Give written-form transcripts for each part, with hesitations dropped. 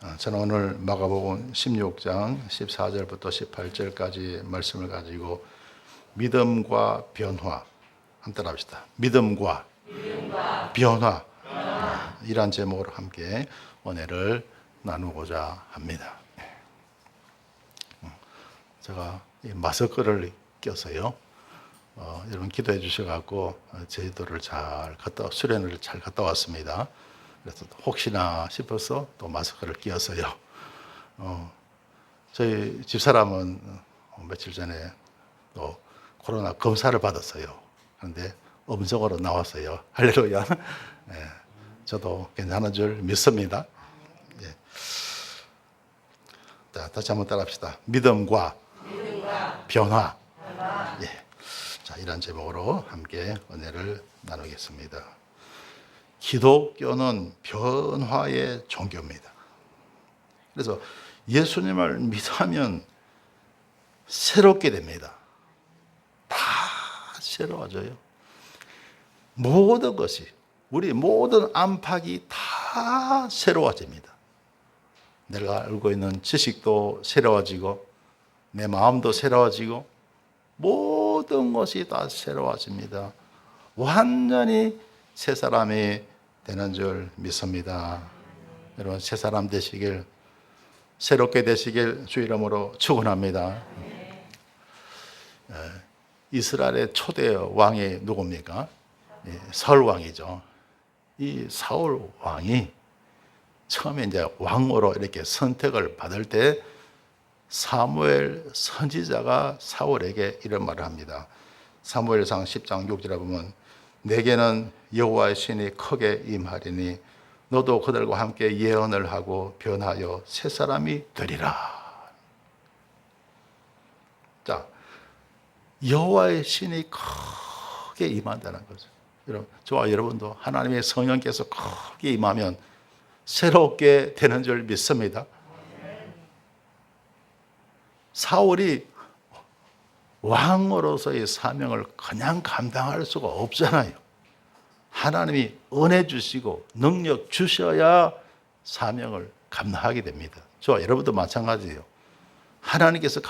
저는 오늘 마가복음 16장 14절부터 18절까지 말씀을 가지고 믿음과 변화 한번 따라합시다. 믿음과 변화 이란 제목으로 함께 은혜를 나누고자 합니다. 제가 마스크를 껴서요. 여러분 기도해 주셔갖고 제주도를 수련을 잘 갔다 왔습니다. 그래서 혹시나 싶어서 또 마스크를 끼어서요. 저희 집사람은 며칠 전에 또 코로나 검사를 받았어요. 그런데 음성으로 나왔어요. 할렐루야. 네, 저도 괜찮은 줄 믿습니다. 예. 자, 다시 한번 따라합시다. 믿음과 변화. 예. 자, 이런 제목으로 함께 은혜를 나누겠습니다. 기독교는 변화의 종교입니다. 그래서 예수님을 믿으면 새롭게 됩니다. 다 새로워져요. 모든 것이, 우리 모든 안팎이 다 새로워집니다. 내가 알고 있는 지식도 새로워지고 내 마음도 새로워지고 모든 것이 다 새로워집니다. 완전히 새 사람이 되는 줄 믿습니다. 여러분 새 사람 되시길, 새롭게 되시길 주 이름으로 축원합니다. 이스라엘의 초대 왕이 누굽니까? 사울 왕이죠. 이 사울 왕이 처음에 이제 왕으로 이렇게 선택을 받을 때 사무엘 선지자가 사울에게 이런 말을 합니다. 사무엘상 10장 6절에 보면 내게는 여호와의 신이 크게 임하리니 너도 그들과 함께 예언을 하고 변하여 새 사람이 되리라. 자, 여호와의 신이 크게 임한다는 거죠. 여러분, 저와 여러분도 하나님의 성령께서 크게 임하면 새롭게 되는 줄 믿습니다. 사울이 왕으로서의 사명을 그냥 감당할 수가 없잖아요. 하나님이 은혜 주시고 능력 주셔야 사명을 감당하게 됩니다. 저와 여러분도 마찬가지예요. 하나님께서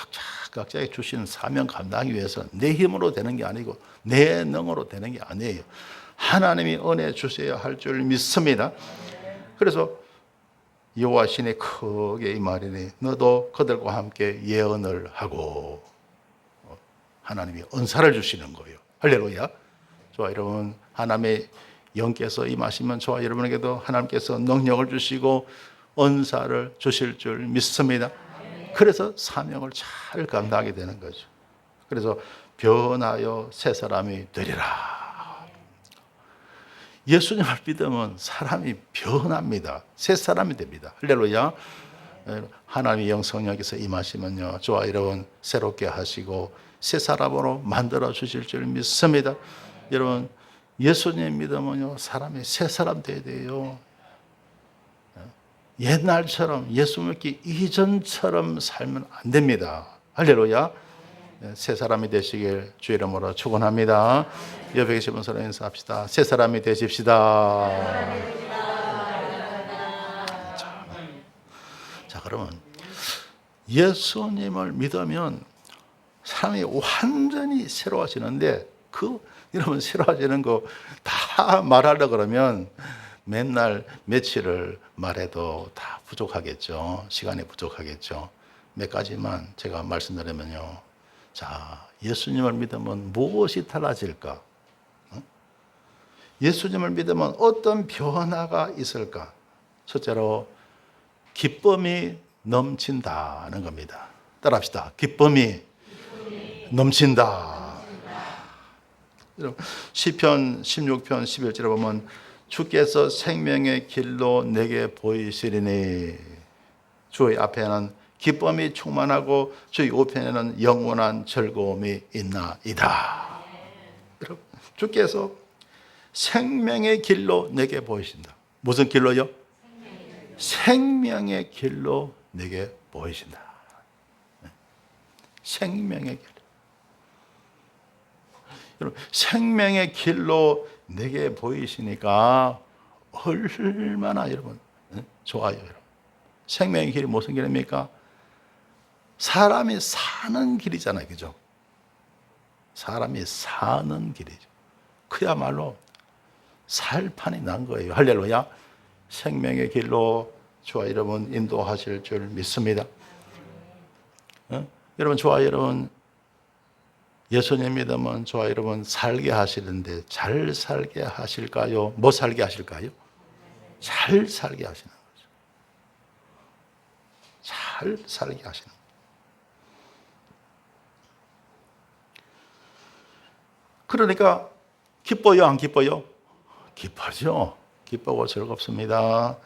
각자에 주시는 사명 감당하기 위해서 내 힘으로 되는 게 아니고 내 능으로 되는 게 아니에요. 하나님이 은혜 주셔야 할 줄 믿습니다. 그래서 여호와 신이 크게 임하리니 너도 그들과 함께 예언을 하고, 하나님이 은사를 주시는 거예요. 할렐루야. 저와 여러분, 하나님의 영께서 임하시면 저와 여러분에게도 하나님께서 능력을 주시고 은사를 주실 줄 믿습니다. 그래서 사명을 잘 감당하게 되는 거죠. 그래서 변하여 새 사람이 되리라. 예수님을 믿으면 사람이 변합니다. 새 사람이 됩니다. 할렐루야. 하나님의 영성령께서 임하시면요, 저와 여러분 새롭게 하시고 새 사람으로 만들어 주실 줄 믿습니다. 여러분 예수님 믿으면요 사람이 새 사람 돼야 돼요. 옛날처럼 예수 믿기 이전처럼 살면 안 됩니다. 할렐루야. 새 사람이 되시길 주 이름으로 축원합니다. 옆에 계신 분으로 인사합시다. 새 사람이 되십시다. 자, 그러면 예수님을 믿으면 사람이 완전히 새로워지는데, 여러분 새로워지는 거 다 말하려고 그러면 맨날 며칠을 말해도 다 부족하겠죠. 시간이 부족하겠죠. 몇 가지만 제가 말씀드리면요. 자, 예수님을 믿으면 무엇이 달라질까? 예수님을 믿으면 어떤 변화가 있을까? 첫째로 기쁨이 넘친다는 겁니다. 따라합시다. 기쁨이 넘친다. 시편 16편 11절에 보면 주께서 생명의 길로 내게 보이시리니, 주의 앞에는 기쁨이 충만하고 주의 우편에는 영원한 즐거움이 있나이다. 여러분, 주께서 생명의 길로 내게 보이신다. 무슨 길로요? 생명의 길로 내게 보이신다. 생명의 길. 여러분, 생명의 길로 내게 보이시니까 얼마나 여러분 좋아요. 여러분. 생명의 길이 무슨 길입니까? 사람이 사는 길이잖아요. 그죠? 사람이 사는 길이죠. 그야말로 살판이 난 거예요. 할렐루야. 생명의 길로 저와 여러분 인도하실 줄 믿습니다. 여러분, 저와 여러분 예수님 믿으면 저와 여러분 살게 하시는데 잘 살게 하실까요? 뭐 살게 하실까요? 잘 살게 하시는 거죠. 잘 살게 하시는 거죠. 그러니까 기뻐요, 안 기뻐요? 기뻐죠. 기쁘고 즐겁습니다.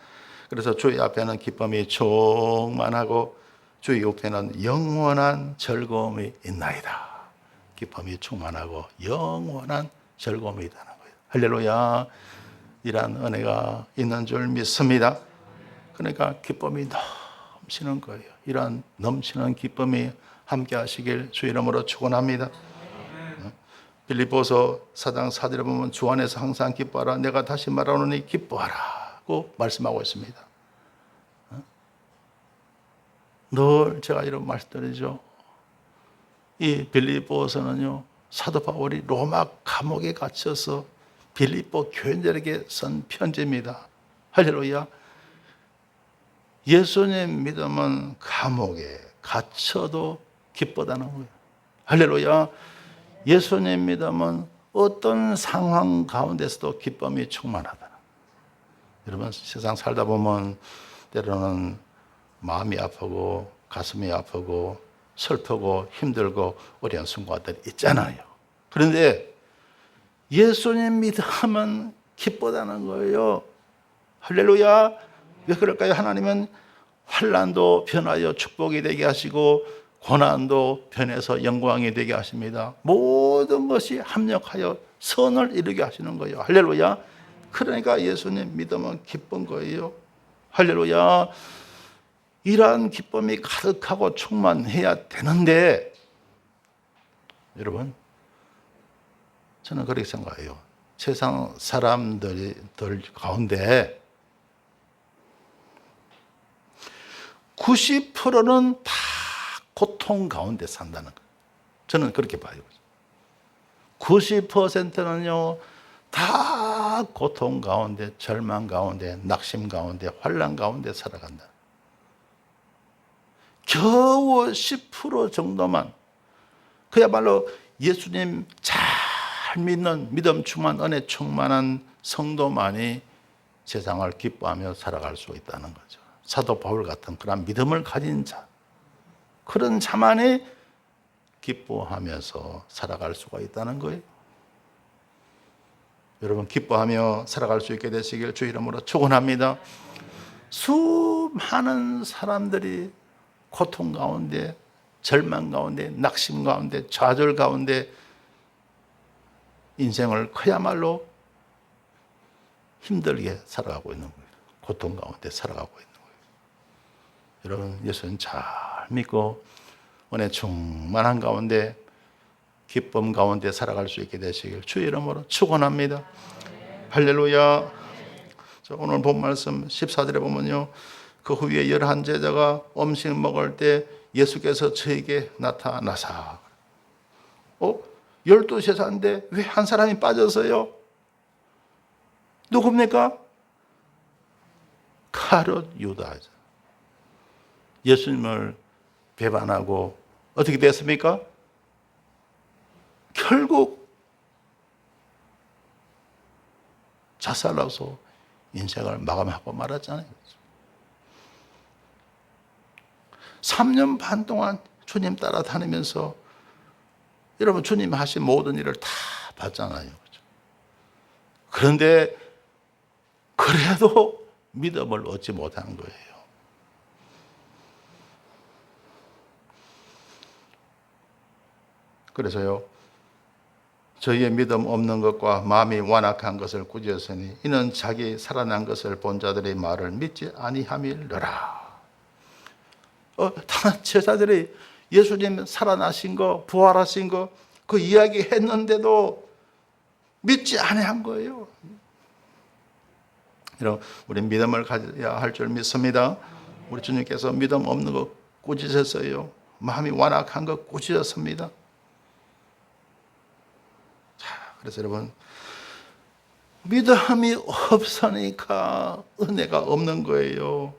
그래서 주의 앞에는 기쁨이 충만하고 주의 옆에는 영원한 즐거움이 있나이다. 기쁨이 충만하고 영원한 즐거움이 있다는 거예요. 할렐루야. 이러한 은혜가 있는 줄 믿습니다. 그러니까 기쁨이 넘치는 거예요. 이러한 넘치는 기쁨이 함께 하시길 주 이름으로 축원합니다. 빌립보서 4장 4절에 보면 주 안에서 항상 기뻐하라. 내가 다시 말하노니 기뻐하라고 말씀하고 있습니다. 늘 제가 이런 말씀드리죠. 이 빌립보서는요, 사도 바울이 로마 감옥에 갇혀서 빌립보 교인들에게 쓴 편지입니다. 할렐루야. 예수님 믿으면 감옥에 갇혀도 기쁘다는 거예요. 할렐루야. 예수님 믿으면 어떤 상황 가운데서도 기쁨이 충만하다. 여러분, 세상 살다 보면 때로는 마음이 아프고 가슴이 아프고 슬프고 힘들고 어려운 순간들이 있잖아요. 그런데 예수님 믿으면 기쁘다는 거예요. 할렐루야. 왜 그럴까요? 하나님은 환난도 변하여 축복이 되게 하시고 고난도 변해서 영광이 되게 하십니다. 모든 것이 합력하여 선을 이루게 하시는 거예요. 할렐루야. 그러니까 예수님 믿으면 기쁜 거예요. 할렐루야. 이러한 기쁨이 가득하고 충만해야 되는데, 여러분, 저는 그렇게 생각해요. 세상 사람들 가운데 90%는 다 고통 가운데 산다는 거예요. 저는 그렇게 봐요. 90%는요, 다 고통 가운데, 절망 가운데, 낙심 가운데, 환난 가운데 살아간다. 겨우 10% 정도만, 그야말로 예수님 잘 믿는 믿음 충만, 은혜 충만한 성도만이 세상을 기뻐하며 살아갈 수 있다는 거죠. 사도 바울 같은 그런 믿음을 가진 자, 그런 자만이 기뻐하면서 살아갈 수가 있다는 거예요. 여러분, 기뻐하며 살아갈 수 있게 되시길 주 이름으로 축원합니다. 수많은 사람들이 고통 가운데, 절망 가운데, 낙심 가운데, 좌절 가운데 인생을 그야말로 힘들게 살아가고 있는 거예요. 고통 가운데 살아가고 있는 거예요. 여러분, 예수님 잘 믿고 은혜 충만한 가운데, 기쁨 가운데 살아갈 수 있게 되시길 주 이름으로 축원합니다. 할렐루야. 오늘 본 말씀 14절에 보면요, 그 후에 11 제자가 음식 먹을 때 예수께서 저에게 나타나사. 12제자인데 왜 한 사람이 빠져서요? 누굽니까? 가룟 유다. 예수님을 배반하고 어떻게 됐습니까? 결국 자살하고 인생을 마감하고 말았잖아요. 3년 반 동안 주님 따라다니면서 여러분, 주님 하신 모든 일을 다 봤잖아요. 그런데 그래도 믿음을 얻지 못한 거예요. 그래서요, 저희의 믿음 없는 것과 마음이 완악한 것을 꾸짖었으니 이는 자기 살아난 것을 본 자들의 말을 믿지 아니함이러라. 다른 제자들이 예수님 살아나신 거, 부활하신 거, 그 이야기 했는데도 믿지 아니한 거예요. 여러분, 우리 믿음을 가져야 할 줄 믿습니다. 우리 주님께서 믿음 없는 거 꾸짖으셨어요. 마음이 완악한 거 꾸짖었습니다. 자, 그래서 여러분, 믿음이 없으니까 은혜가 없는 거예요.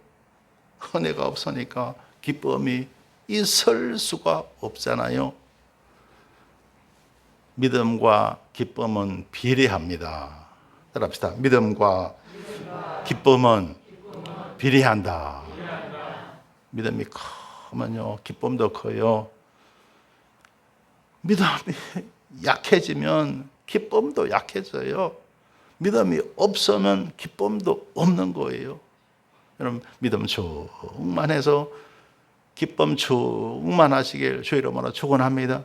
은혜가 없으니까 기쁨이 있을 수가 없잖아요. 믿음과 기쁨은 비례합니다. 따라합시다. 믿음과 기쁨은 비례한다. 믿음이 크면요, 기쁨도 커요. 믿음이 약해지면 기쁨도 약해져요. 믿음이 없으면 기쁨도 없는 거예요. 여러분, 믿음 충만해서 기쁨 충만하시길 주 이름으로 축원합니다.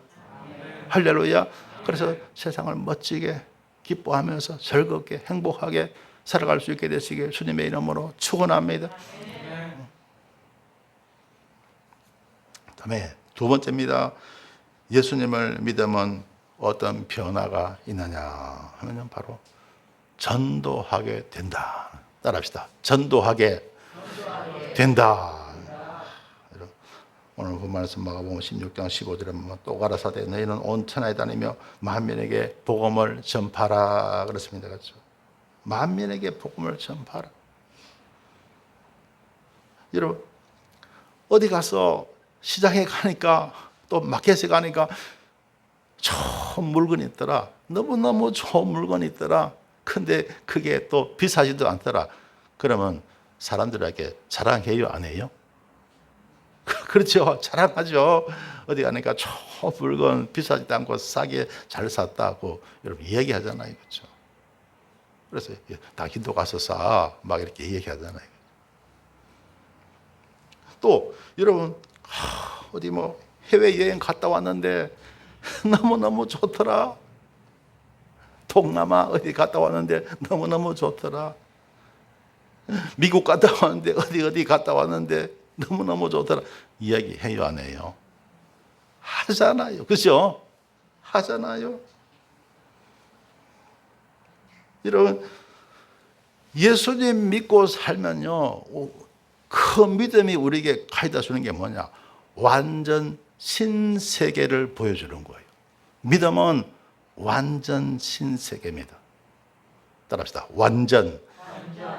할렐루야. 그래서 세상을 멋지게 기뻐하면서 즐겁게 행복하게 살아갈 수 있게 되시길 주님의 이름으로 축원합니다. 다음에 두 번째입니다. 예수님을 믿으면 어떤 변화가 있느냐 하면 바로 전도하게 된다. 따라합시다. 전도하게 된다. 오늘 그 말씀 마가복음 16장 15절에 보면 또 가라사대 너희는 온 천하에 다니며 만민에게 복음을 전파하라 그렇습니다. 그렇죠? 만민에게 복음을 전파하라. 여러분, 어디 가서 시장에 가니까 또 마켓에 가니까 좋은 물건이 있더라. 너무너무 좋은 물건이 있더라. 근데 그게 또 비싸지도 않더라. 그러면 사람들에게 자랑해요, 안 해요? 그렇죠. 자랑하죠. 어디 가니까 좋은 물건 비싸지도 않고 싸게 잘 샀다고 여러분 얘기하잖아요. 그렇죠. 그래서 당신도 가서 사. 막 이렇게 얘기하잖아요. 또 여러분 어디 뭐 해외여행 갔다 왔는데 너무너무 좋더라. 동남아 어디 갔다 왔는데 너무너무 좋더라. 미국 갔다 왔는데 어디 갔다 왔는데 너무너무 좋더라. 이야기해요, 안 해요? 하잖아요. 그죠? 하잖아요. 여러분, 예수님 믿고 살면요, 그 믿음이 우리에게 가져다 주는 게 뭐냐? 완전 신세계를 보여주는 거예요. 믿음은 완전 신세계입니다. 따라합시다. 완전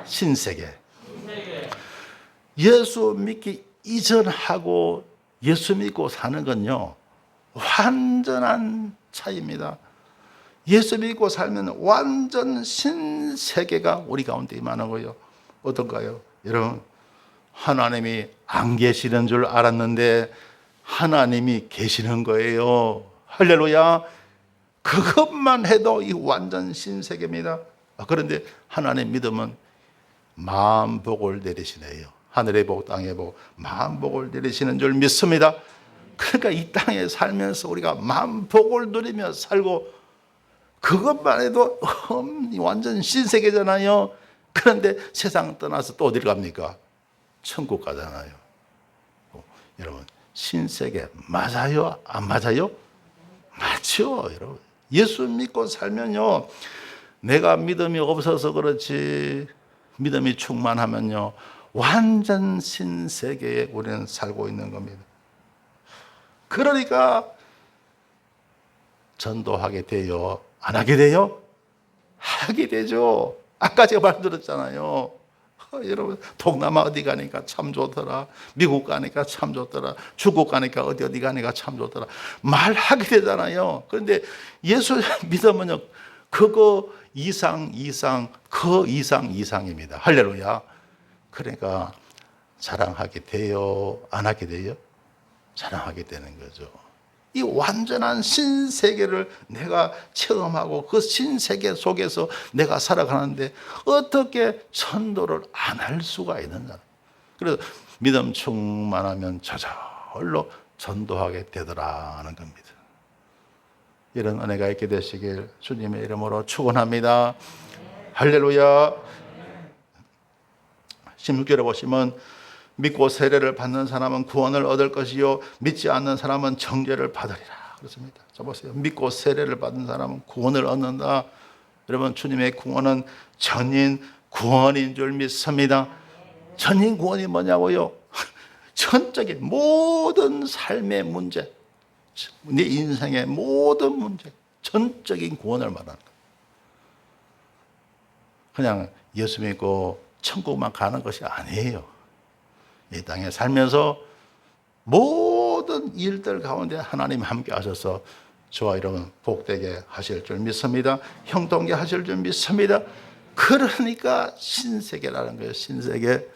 신세계. 예수 믿기 이전하고 예수 믿고 사는 건요, 완전한 차이입니다. 예수 믿고 살면 완전 신세계가 우리 가운데 임하는 어떤가요? 여러분, 하나님이 안 계시는 줄 알았는데 하나님이 계시는 거예요. 할렐루야. 그것만 해도 이 완전 신세계입니다. 그런데 하나님 믿으면 만복을 내리시네요. 하늘의 복, 땅의 복, 만복을 내리시는 줄 믿습니다. 그러니까 이 땅에 살면서 우리가 만복을 누리며 살고 그것만 해도 완전 신세계잖아요. 그런데 세상 떠나서 또 어디를 갑니까? 천국 가잖아요. 여러분, 신세계 맞아요? 안 맞아요? 맞죠, 여러분. 예수 믿고 살면요, 내가 믿음이 없어서 그렇지 믿음이 충만하면요, 완전 신세계에 우리는 살고 있는 겁니다. 그러니까 전도하게 돼요? 안 하게 돼요? 하게 되죠. 아까 제가 말씀드렸잖아요. 여러분, 동남아 어디 가니까 참 좋더라. 미국 가니까 참 좋더라. 중국 가니까 어디 가니까 참 좋더라. 말하게 되잖아요. 그런데 예수 믿으면요, 그거 그 이상입니다. 할렐루야. 그러니까 자랑하게 돼요? 안 하게 돼요? 자랑하게 되는 거죠. 이 완전한 신세계를 내가 체험하고 그 신세계 속에서 내가 살아가는데 어떻게 전도를 안 할 수가 있느냐. 그래서 믿음 충만하면 저절로 전도하게 되더라는 겁니다. 이런 은혜가 있게 되시길 주님의 이름으로 축원합니다. 할렐루야. 16절에 보시면 믿고 세례를 받는 사람은 구원을 얻을 것이요 믿지 않는 사람은 정죄를 받으리라 그렇습니다. 자 보세요. 믿고 세례를 받는 사람은 구원을 얻는다. 여러분, 주님의 구원은 전인 구원인 줄 믿습니다. 전인 구원이 뭐냐고요? 전적인 모든 삶의 문제, 네 인생의 모든 문제, 전적인 구원을 말하는 거예요. 그냥 예수 믿고 천국만 가는 것이 아니에요. 이 땅에 살면서 모든 일들 가운데 하나님 함께 하셔서 저와 여러분 복되게 하실 줄 믿습니다. 형통케 하실 줄 믿습니다. 그러니까 신세계라는 거예요. 신세계.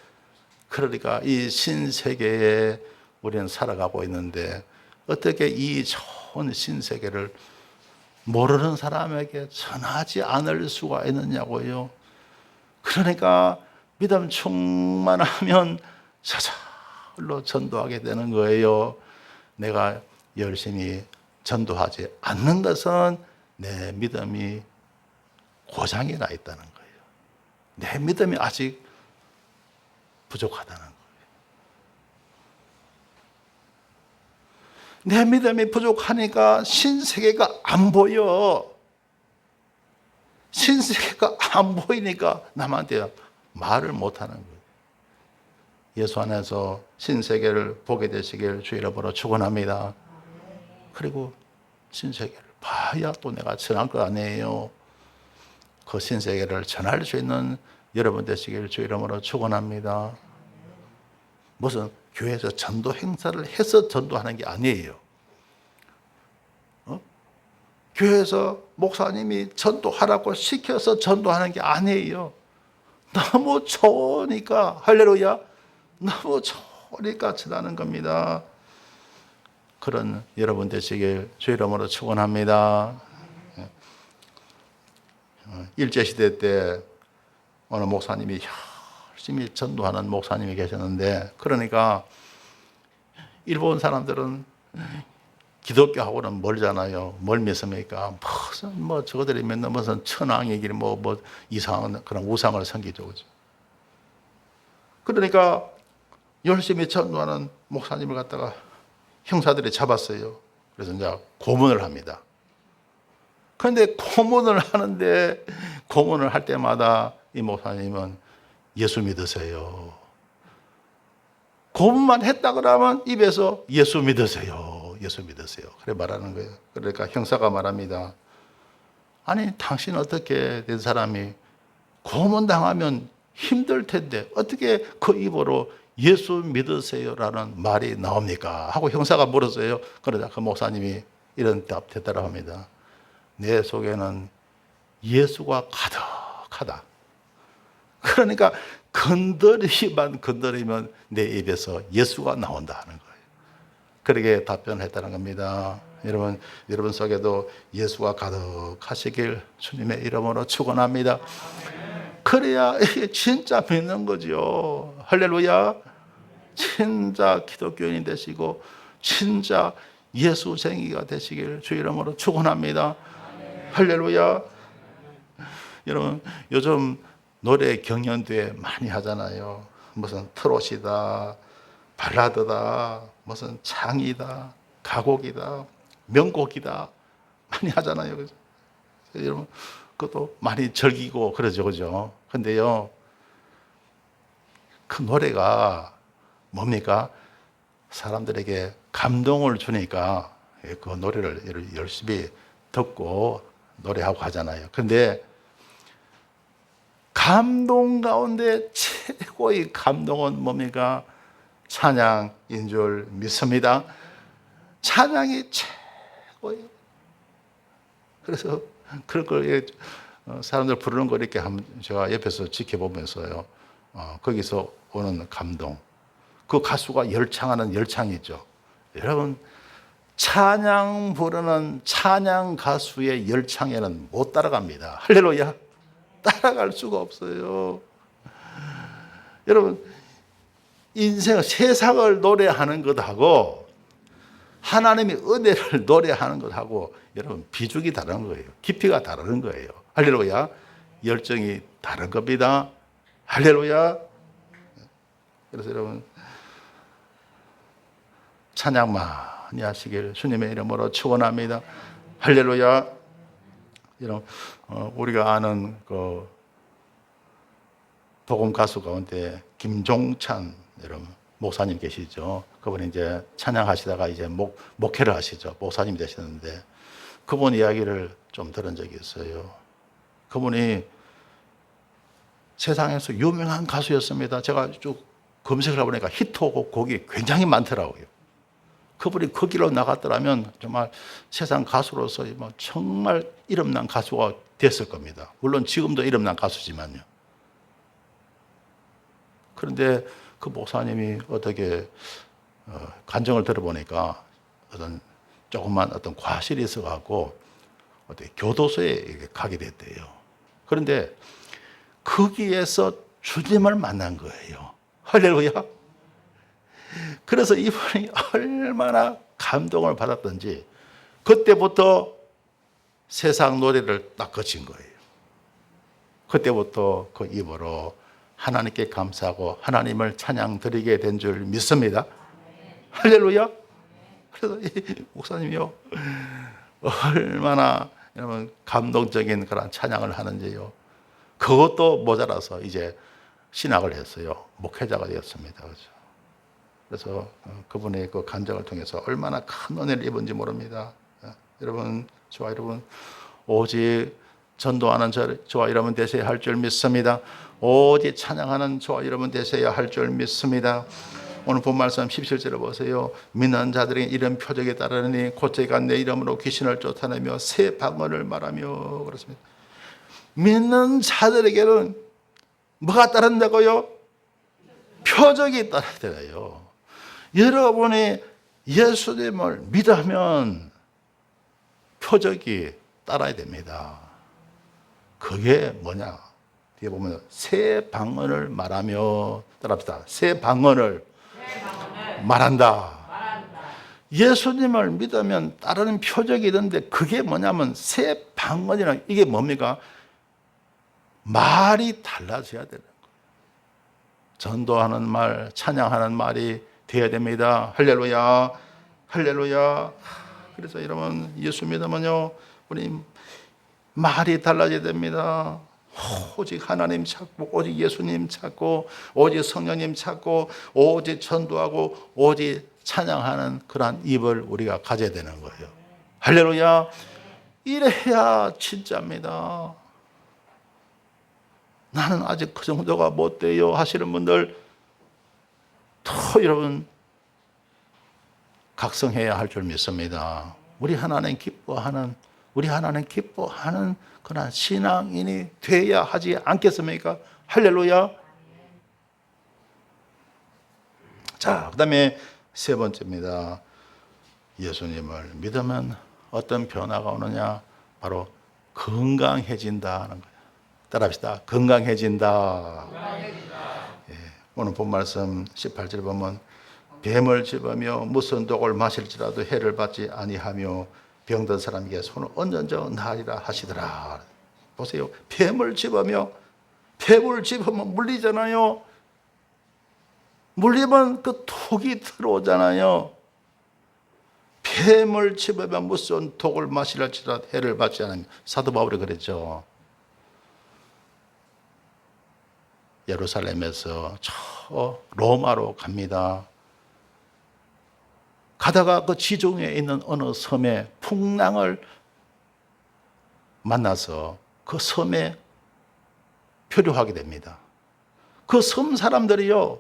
그러니까 이 신세계에 우리는 살아가고 있는데 어떻게 이 좋은 신세계를 모르는 사람에게 전하지 않을 수가 있느냐고요. 그러니까 믿음 충만하면 저절로 전도하게 되는 거예요. 내가 열심히 전도하지 않는 것은 내 믿음이 고장이 나 있다는 거예요. 내 믿음이 아직 부족하다는 거예요. 내 믿음이 부족하니까 신세계가 안 보여. 신세계가 안 보이니까 남한테 말을 못하는 거예요. 예수 안에서 신세계를 보게 되시길 주 이름으로 축원합니다. 그리고 신세계를 봐야 또 내가 전할 거 아니에요. 그 신세계를 전할 수 있는 여러분 되시길 주 이름으로 축원합니다. 무슨 교회에서 전도 행사를 해서 전도하는 게 아니에요. 교회에서 목사님이 전도하라고 시켜서 전도하는 게 아니에요. 너무 좋으니까, 할렐루야, 너무 좋으니까 전하는 겁니다. 그런 여러분 되시길 주 이름으로 축원합니다. 일제시대 때 어느 목사님이 열심히 전도하는 목사님이 계셨는데, 그러니까 일본 사람들은 기독교하고는 멀잖아요. 뭘 믿습니까? 무슨 저거들이 맨날 무슨 천황이길 뭐 이상한 그런 우상을 섬기죠. 그죠? 그러니까 열심히 전도하는 목사님을 갖다가 형사들이 잡았어요. 그래서 이제 고문을 합니다. 그런데 고문을 하는데, 고문을 할 때마다 이 목사님은 예수 믿으세요. 고문만 했다 그러면 입에서 예수 믿으세요. 예수 믿으세요. 그래 말하는 거예요. 그러니까 형사가 말합니다. 아니, 당신 어떻게 된 사람이 고문당하면 힘들 텐데 어떻게 그 입으로 예수 믿으세요라는 말이 나옵니까? 하고 형사가 물었어요. 그러자 그 목사님이 이런 대답을 합니다. 내 속에는 예수가 가득하다. 그러니까 건드리기만 건드리면 내 입에서 예수가 나온다 하는 거예요. 그렇게 답변했다는 겁니다. 여러분 속에도 예수가 가득하시길 주님의 이름으로 축원합니다. 그래야 이게 진짜 믿는 거죠. 할렐루야. 진짜 기독교인이 되시고 진짜 예수쟁이가 되시길 주 이름으로 축원합니다. 할렐루야. 여러분 요즘 노래 경연대회 많이 하잖아요. 무슨 트롯이다, 발라드다, 무슨 창이다, 가곡이다, 명곡이다 많이 하잖아요. 그죠? 여러분 그것도 많이 즐기고 그러죠, 그죠? 근데요, 그 노래가 뭡니까? 사람들에게 감동을 주니까 그 노래를 열심히 듣고 노래하고 하잖아요. 근데 감동 가운데 최고의 감동은 뭡니까? 찬양인 줄 믿습니다. 찬양이 최고예요. 그래서 그런 걸 사람들 부르는 거 이렇게 제가 옆에서 지켜보면서요, 거기서 오는 감동, 그 가수가 열창하는 열창이 있죠. 여러분 찬양 부르는 찬양 가수의 열창에는 못 따라갑니다. 할렐루야. 따라갈 수가 없어요. 여러분 인생, 세상을 노래하는 것하고 하나님의 은혜를 노래하는 것하고 여러분 비중이 다른 거예요. 깊이가 다른 거예요. 할렐루야. 열정이 다른 겁니다. 할렐루야. 그래서 여러분 찬양 많이 하시길 주님의 이름으로 축원합니다. 할렐루야. 여러분 우리가 아는 그 복음 가수 가운데 김종찬, 여러분 목사님 계시죠. 그분이 이제 찬양하시다가 이제 목회를 하시죠. 목사님 되셨는데 그분 이야기를 좀 들은 적이 있어요. 그분이 세상에서 유명한 가수였습니다. 제가 쭉 검색을 해보니까 히트곡이 굉장히 많더라고요. 그분이 그 길로 나갔더라면 정말 세상 가수로서 뭐 정말 이름난 가수가 됐을 겁니다. 물론 지금도 이름난 가수지만요. 그런데 그 목사님이 어떻게 간증을 들어보니까 어떤 조그만 어떤 과실이 있어갖고 어떻게 교도소에 가게 됐대요. 그런데 거기에서 주님을 만난 거예요. 할렐루야. 그래서 이분이 얼마나 감동을 받았던지 그때부터 세상 노래를 딱 거친 거예요. 그때부터 그 입으로 하나님께 감사하고 하나님을 찬양 드리게 된 줄 믿습니다. 할렐루야. 그래서 이 목사님이요 얼마나 여러분 감동적인 그런 찬양을 하는지요. 그것도 모자라서 이제 신학을 했어요. 목회자가 되었습니다. 그래서 그분의 그 간증을 통해서 얼마나 큰 은혜를 입은지 모릅니다. 여러분, 저와 여러분 오직 전도하는 저와 여러분 되셔야 할 줄 믿습니다. 오직 찬양하는 저와 여러분 되셔야 할 줄 믿습니다. 오늘 본 말씀 17절을 보세요. 믿는 자들이 이런 표적에 따르니 곧제가 내 이름으로 귀신을 쫓아내며 새 방언을 말하며 그렇습니다. 믿는 자들에게는 뭐가 따른다고요? 표적이 따라야 돼요. 여러분이 예수님을 믿으면 표적이 따라야 됩니다. 그게 뭐냐? 뒤에 보면 새 방언을 말하며 따라합시다. 새 방언을 말한다. 예수님을 믿으면 따르는 표적이 있는데 그게 뭐냐면 새 방언이란 이게 뭡니까? 말이 달라져야 되는 거예요. 전도하는 말, 찬양하는 말이 되어야 됩니다. 할렐루야, 할렐루야. 그래서 여러분 예수 믿으면요 우리 말이 달라져야 됩니다. 오직 하나님 찾고 오직 예수님 찾고 오직 성령님 찾고 오직 전도하고 오직 찬양하는 그러한 입을 우리가 가져야 되는 거예요. 할렐루야. 이래야 진짜입니다. 나는 아직 그 정도가 못 돼요 하시는 분들 더 여러분 각성해야 할 줄 믿습니다. 우리 하나님 기뻐하는 그런 신앙인이 돼야 하지 않겠습니까? 할렐루야. 자, 그 다음에 세 번째입니다. 예수님을 믿으면 어떤 변화가 오느냐? 바로 건강해진다는 거예요. 따라합시다. 건강해진다. 예, 오늘 본 말씀 18절 보면 뱀을 집으며 무슨 독을 마실지라도 해를 받지 아니하며 병든 사람에게 손을 얹어 나으리라 하시더라. 보세요. 뱀을 집으면 물리잖아요. 물리면 그 독이 들어오잖아요. 뱀을 집으면 무슨 독을 마실지라도 해를 받지 않으며 사도 바울이 그랬죠. 예루살렘에서 저 로마로 갑니다. 가다가 그 지중해에 있는 어느 섬에 풍랑을 만나서 그 섬에 표류하게 됩니다. 그 섬 사람들이요,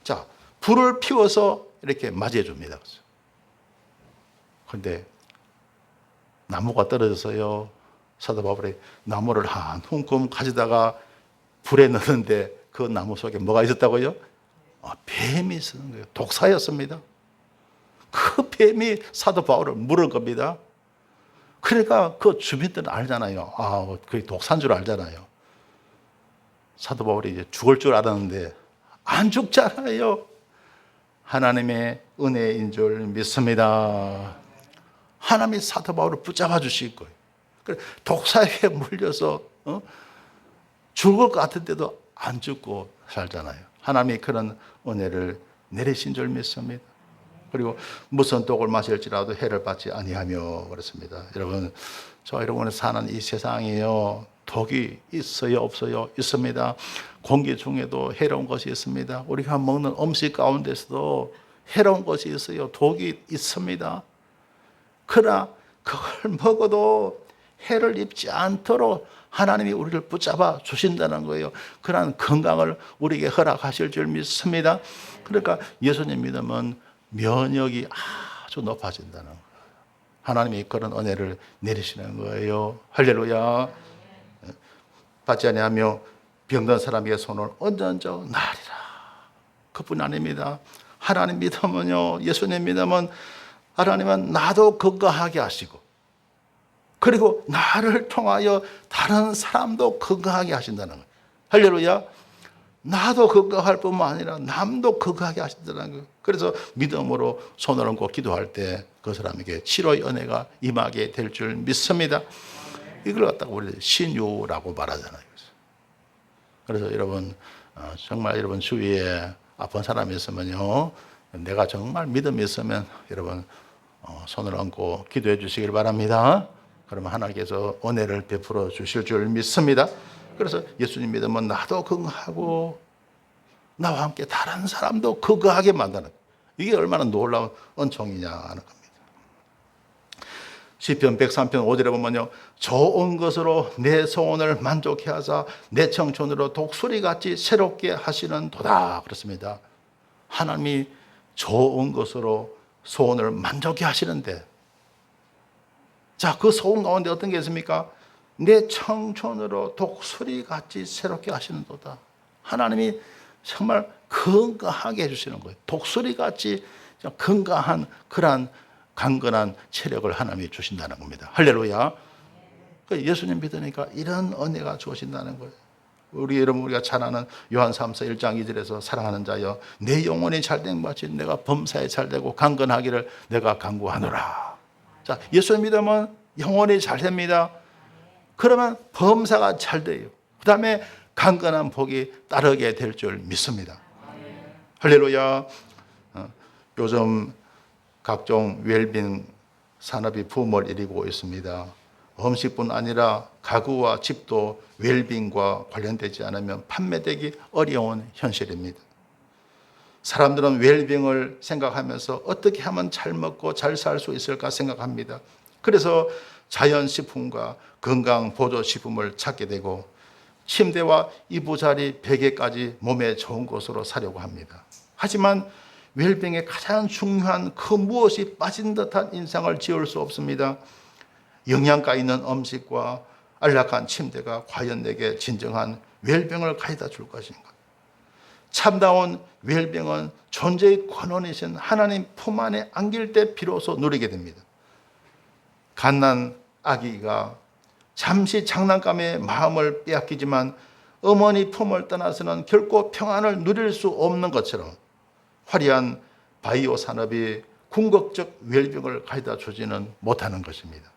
자, 불을 피워서 이렇게 맞이해 줍니다. 그런데 나무가 떨어져서요, 사도 바울이 나무를 한 움큼 가지다가 불에 넣는데 그 나무 속에 뭐가 있었다고요? 뱀이 있었는 거예요. 독사였습니다. 그 뱀이 사도 바울을 물은 겁니다. 그러니까 그 주민들은 알잖아요. 그게 독사인 줄 알잖아요. 사도 바울이 이제 죽을 줄 알았는데 안 죽잖아요. 하나님의 은혜인 줄 믿습니다. 하나님이 사도 바울을 붙잡아 주실 거예요. 독사에게 물려서 죽을 것 같은데도 안 죽고 살잖아요. 하나님이 그런 은혜를 내리신 줄 믿습니다. 그리고 무슨 독을 마실지라도 해를 받지 아니하며 그렇습니다. 여러분, 저 여러분이 사는 이 세상이요, 독이 있어요, 없어요? 있습니다. 공기 중에도 해로운 것이 있습니다. 우리가 먹는 음식 가운데서도 해로운 것이 있어요. 독이 있습니다. 그러나 그걸 먹어도 해를 입지 않도록 하나님이 우리를 붙잡아 주신다는 거예요. 그러한 건강을 우리에게 허락하실 줄 믿습니다. 그러니까 예수님 믿으면 면역이 아주 높아진다는 거예요. 하나님이 그런 은혜를 내리시는 거예요. 할렐루야. 받지 아니하며 병든 사람에게 손을 얹어 나으리라. 그뿐 아닙니다. 하나님 믿으면요, 예수님 믿으면 하나님은 나도 건강하게 하시고, 그리고 나를 통하여 다른 사람도 건강하게 하신다는 거예요. 할렐루야. 나도 건강할 뿐만 아니라 남도 건강하게 하신다는 거예요. 그래서 믿음으로 손을 얹고 기도할 때 그 사람에게 치료의 은혜가 임하게 될 줄 믿습니다. 이걸 갖다가 우리 신유라고 말하잖아요. 그래서 여러분, 정말 여러분 주위에 아픈 사람이 있으면요, 내가 정말 믿음이 있으면 여러분 손을 얹고 기도해 주시길 바랍니다. 그러면 하나님께서 은혜를 베풀어 주실 줄 믿습니다. 그래서 예수님 믿으면 나도 건강하고 나와 함께 다른 사람도 건강하게 만드는, 이게 얼마나 놀라운 은총이냐 하는 겁니다. 시편 103편 5절에 보면요, 좋은 것으로 내 소원을 만족해 하사 내 청춘으로 독수리같이 새롭게 하시는 도다. 그렇습니다. 하나님이 좋은 것으로 소원을 만족해 하시는데, 자, 그 소원 가운데 어떤 게 있습니까? 내 청춘으로 독수리같이 새롭게 하시는 도다. 하나님이 정말 건강하게 해주시는 거예요. 독수리같이 건강한 그러한 강건한 체력을 하나님이 주신다는 겁니다. 할렐루야. 예수님 믿으니까 이런 은혜가 주어진다는 거예요. 우리가 잘 아는 요한 3서 1장 2절에서 사랑하는 자여 내 영혼이 잘된 것이 내가 범사에 잘되고 강건하기를 내가 간구하노라. 자, 예수님 믿으면 영혼이 잘됩니다. 그러면 범사가 잘돼요. 그 다음에 강건한 복이 따르게 될 줄 믿습니다. 할렐루야. 요즘 각종 웰빙 산업이 붐을 일으키고 있습니다. 음식뿐 아니라 가구와 집도 웰빙과 관련되지 않으면 판매되기 어려운 현실입니다. 사람들은 웰빙을 생각하면서 어떻게 하면 잘 먹고 잘 살 수 있을까 생각합니다. 그래서 자연식품과 건강보조식품을 찾게 되고 침대와 이부자리, 베개까지 몸에 좋은 것으로 사려고 합니다. 하지만 웰빙의 가장 중요한 그 무엇이 빠진 듯한 인상을 지울 수 없습니다. 영양가 있는 음식과 안락한 침대가 과연 내게 진정한 웰빙을 가져다 줄 것인가? 참다운 웰빙은 존재의 근원이신 하나님 품 안에 안길 때 비로소 누리게 됩니다. 갓난 아기가 잠시 장난감에 마음을 빼앗기지만 어머니 품을 떠나서는 결코 평안을 누릴 수 없는 것처럼 화려한 바이오 산업이 궁극적 웰빙을 가져다 주지는 못하는 것입니다.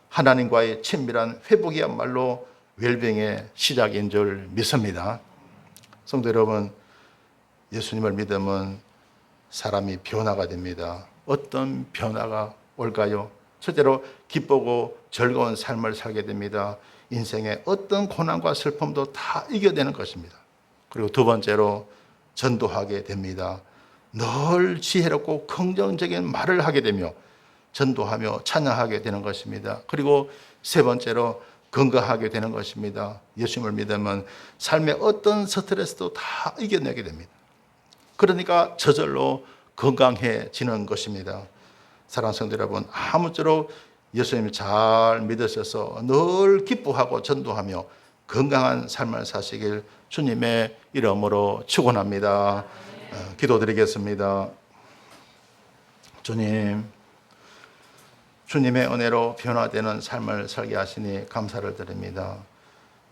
하나님과의 친밀한 회복이야말로 웰빙의 시작인 줄 믿습니다. 성도 여러분, 예수님을 믿으면 사람이 변화가 됩니다. 어떤 변화가 올까요? 첫째로 기쁘고 즐거운 삶을 살게 됩니다. 인생의 어떤 고난과 슬픔도 다 이겨내는 것입니다. 그리고 두 번째로 전도하게 됩니다. 늘 지혜롭고 긍정적인 말을 하게 되며 전도하며 찬양하게 되는 것입니다. 그리고 세 번째로 건강하게 되는 것입니다. 예수님을 믿으면 삶의 어떤 스트레스도 다 이겨내게 됩니다. 그러니까 저절로 건강해지는 것입니다. 사랑하는 성도 여러분, 아무쪼록 예수님을 잘 믿으셔서 늘 기뻐하고 전도하며 건강한 삶을 사시길 주님의 이름으로 축원합니다. 기도드리겠습니다. 주님의 은혜로 변화되는 삶을 살게 하시니 감사를 드립니다.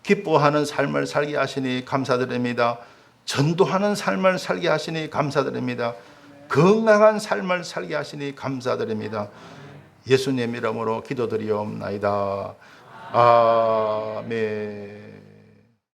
기뻐하는 삶을 살게 하시니 감사드립니다. 전도하는 삶을 살게 하시니 감사드립니다. 건강한 삶을 살게 하시니 감사드립니다. 예수님 이름으로 기도드리옵나이다. 아멘.